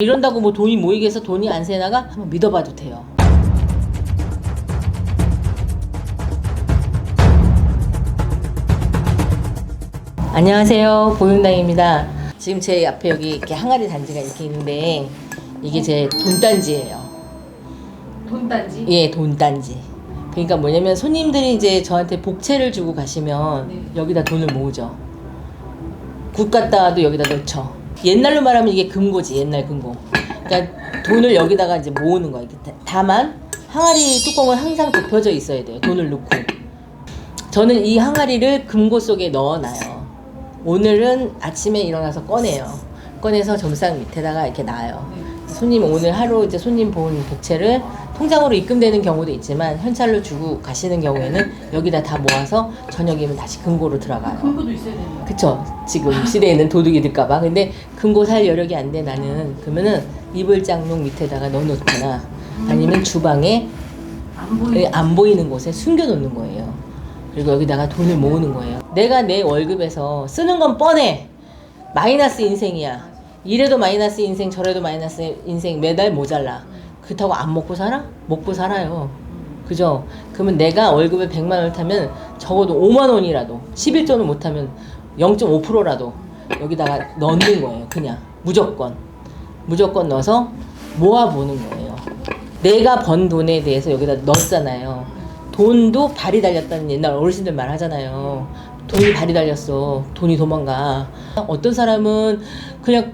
이런다고 뭐 돈이 모이게 해서 돈이 안 새나가? 한번 믿어봐도 돼요. 안녕하세요, 보윤당입니다. 지금 제 앞에 여기 이렇게 항아리 단지가 이렇게 있는데 이게 제 돈단지예요. 돈단지? 예, 돈단지. 그러니까 뭐냐면 손님들이 이제 저한테 복채를 주고 가시면 네. 여기다 돈을 모으죠. 국 갖다도 여기다 넣죠. 옛날로 말하면 이게 금고지, 옛날 금고. 그러니까 돈을 여기다가 이제 모으는 거예요. 다만 항아리 뚜껑은 항상 덮여져 있어야 돼요. 돈을 넣고. 저는 이 항아리를 금고 속에 넣어놔요. 오늘은 아침에 일어나서 꺼내요. 꺼내서 점상 밑에다가 이렇게 놔요. 손님 오늘 하루 이제 손님 본 복채를 통장으로 입금되는 경우도 있지만 현찰로 주고 가시는 경우에는 여기다 다 모아서 저녁이면 다시 금고로 들어가요. 금고도 있어야 되는 그쵸. 지금 시대에는 도둑이 들까봐. 근데 금고 살 여력이 안 돼 나는 그러면은 이불장롱 밑에다가 넣어놓거나 아니면 주방에 안 보이는 곳에 숨겨놓는 거예요. 그리고 여기다가 돈을 모으는 거예요. 내가 내 월급에서 쓰는 건 뻔해. 마이너스 인생이야. 이래도 마이너스 인생 저래도 마이너스 인생 매달 모자라. 그렇다고 안 먹고 살아? 먹고 살아요. 그죠? 그러면 내가 월급을 100만 원을 타면 적어도 5만 원이라도 11조는 못하면 0.5%라도 여기다가 넣는 거예요. 그냥 무조건 넣어서 모아보는 거예요. 내가 번 돈에 대해서 여기다 넣었잖아요. 돈도 발이 달렸다는 옛날 어르신들 말 하잖아요. 돈이 발이 달렸어. 돈이 도망가. 어떤 사람은 그냥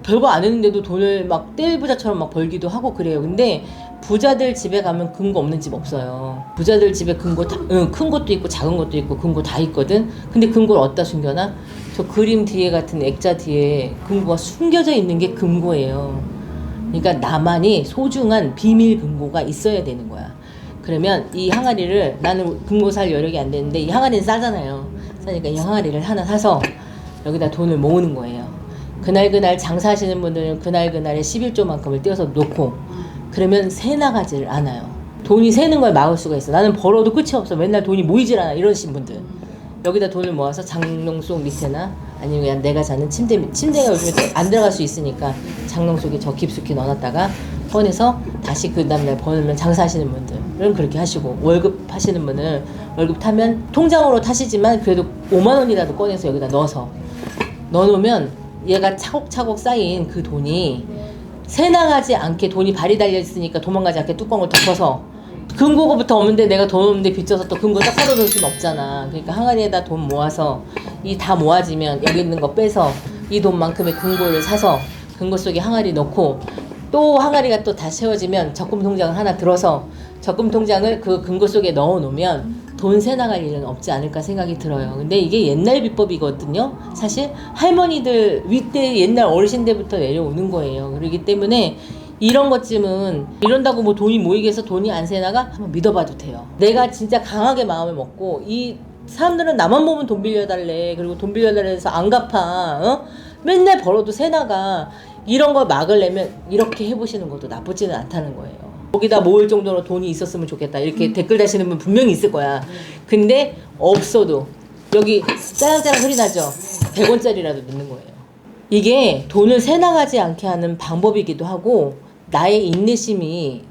별거 안 했는데도 돈을 막 떼부자처럼 막 벌기도 하고 그래요. 근데 부자들 집에 가면 금고 없는 집 없어요. 부자들 집에 금고 큰 것도 있고 작은 것도 있고 금고 다 있거든. 근데 금고를 어디다 숨겨놔? 저 그림 뒤에 같은 액자 뒤에 금고가 숨겨져 있는 게 금고예요. 그러니까 나만이 소중한 비밀 금고가 있어야 되는 거야. 그러면 이 항아리를 나는 금고 살 여력이 안 되는데 이 항아리는 싸잖아요. 싸니까 이 항아리를 하나 사서 여기다 돈을 모으는 거예요. 그날 장사하시는 분들은 그날의 11조만큼을 떼어서 놓고 그러면 새 나가지를 않아요. 돈이 새는 걸 막을 수가 있어. 나는 벌어도 끝이 없어. 맨날 돈이 모이질 않아. 이러신 분들 여기다 돈을 모아서 장롱 속 밑에나 아니면 그냥 내가 자는 침대가 요즘에 안 들어갈 수 있으니까 장롱 속에 저 깊숙이 넣어놨다가 꺼내서 다시 그 다음날 벌면 장사하시는 분들은 그렇게 하시고 월급 하시는 분은 월급 타면 통장으로 타시지만 그래도 5만 원이라도 꺼내서 여기다 넣어놓으면 얘가 차곡차곡 쌓인 그 돈이 새 나가지 않게 돈이 발이 달려있으니까 도망가지 않게 뚜껑을 덮어서 금고부터 없는데 내가 돈 없는데 빚져서 또 금고 딱 사둬놓을 수는 없잖아. 그러니까 항아리에다 돈 모아서 이 다 모아지면 여기 있는 거 빼서 이 돈만큼의 금고를 사서 금고 속에 항아리 넣고 또 항아리가 또 다 채워지면 적금 통장을 하나 들어서 적금 통장을 그 금고 속에 넣어 놓으면 돈 새 나갈 일은 없지 않을까 생각이 들어요. 근데 이게 옛날 비법이거든요. 사실 할머니들 윗대 옛날 어르신들부터 내려오는 거예요. 그렇기 때문에 이런 것쯤은 이런다고 뭐 돈이 모이게 해서 돈이 안 새나가? 한번 믿어봐도 돼요. 내가 진짜 강하게 마음을 먹고 이 사람들은 나만 보면 돈 빌려달래. 그리고 돈 빌려달래 해서 안 갚아. 어? 맨날 벌어도 새나가. 이런 걸 막으려면 이렇게 해보시는 것도 나쁘지는 않다는 거예요. 거기다 모을 정도로 돈이 있었으면 좋겠다. 이렇게 댓글 다시는 분 분명히 있을 거야. 근데 없어도 여기 짜랑짜랑 소리 나죠? 100원짜리라도 넣는 거예요. 이게 돈을 새나가지 않게 하는 방법이기도 하고 나의 인내심이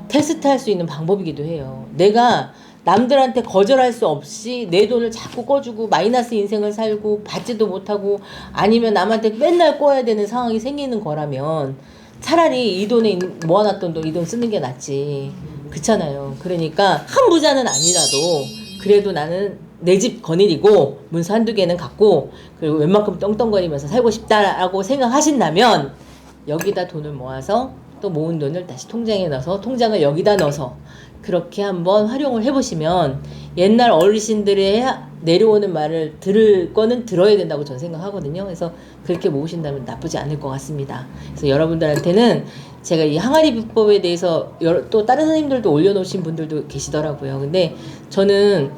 테스트할 수 있는 방법이기도 해요. 내가 남들한테 거절할 수 없이 내 돈을 자꾸 꺼주고 마이너스 인생을 살고 받지도 못하고 아니면 남한테 맨날 꺼야 되는 상황이 생기는 거라면 차라리 이 돈에 모아놨던 돈 이 돈 쓰는 게 낫지. 그렇잖아요. 그러니까 한 부자는 아니라도 그래도 나는 내 집 거느리고 문서 한두 개는 갖고 그리고 웬만큼 떵떵거리면서 살고 싶다라고 생각하신다면 여기다 돈을 모아서 또 모은 돈을 다시 통장에 넣어서 통장을 여기다 넣어서 그렇게 한번 활용을 해보시면 옛날 어르신들의 내려오는 말을 들을 거는 들어야 된다고 저는 생각하거든요. 그래서 그렇게 모으신다면 나쁘지 않을 것 같습니다. 그래서 여러분들한테는 제가 이 항아리 비법에 대해서 또 다른 선생님들도 올려놓으신 분들도 계시더라고요. 근데 저는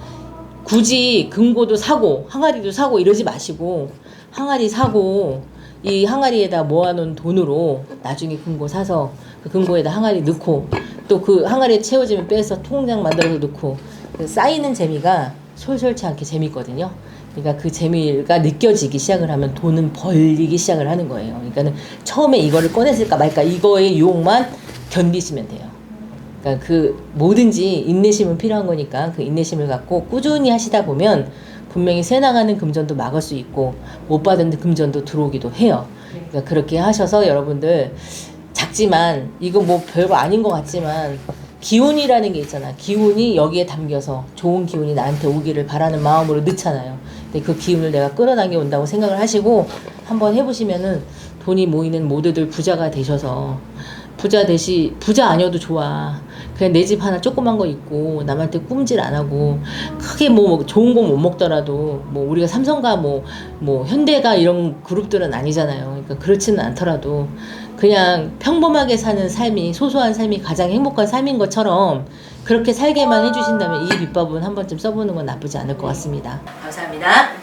굳이 금고도 사고 항아리도 사고 이러지 마시고 항아리 사고 이 항아리에다 모아놓은 돈으로 나중에 금고 사서 그 금고에다 항아리 넣고 또 그 항아리에 채워지면 빼서 통장 만들어서 넣고 쌓이는 재미가 솔솔치 않게 재밌거든요. 그러니까 그 재미가 느껴지기 시작을 하면 돈은 벌리기 시작을 하는 거예요. 그러니까는 처음에 이거를 꺼냈을까 말까 이거의 유혹만 견디시면 돼요. 그러니까 그 뭐든지 인내심은 필요한 거니까 그 인내심을 갖고 꾸준히 하시다 보면 분명히 새 나가는 금전도 막을 수 있고 못 받은 금전도 들어오기도 해요. 그러니까 그렇게 하셔서 여러분들 작지만 이거 뭐 별거 아닌 것 같지만 기운이라는 게 있잖아. 기운이 여기에 담겨서 좋은 기운이 나한테 오기를 바라는 마음으로 넣잖아요. 근데 그 기운을 내가 끌어당겨 온다고 생각을 하시고 한번 해보시면은 돈이 모이는 모두들 부자가 되셔서 부자 아니어도 좋아. 그냥 내 집 하나 조그만 거 있고 남한테 꿈질 안 하고 크게 뭐 좋은 거 못 먹더라도 뭐 우리가 삼성가 뭐 현대가 이런 그룹들은 아니잖아요. 그러니까 그렇지는 않더라도 그냥 평범하게 사는 삶이 소소한 삶이 가장 행복한 삶인 것처럼 그렇게 살게만 해주신다면 이 비법은 한 번쯤 써보는 건 나쁘지 않을 것 같습니다. 감사합니다.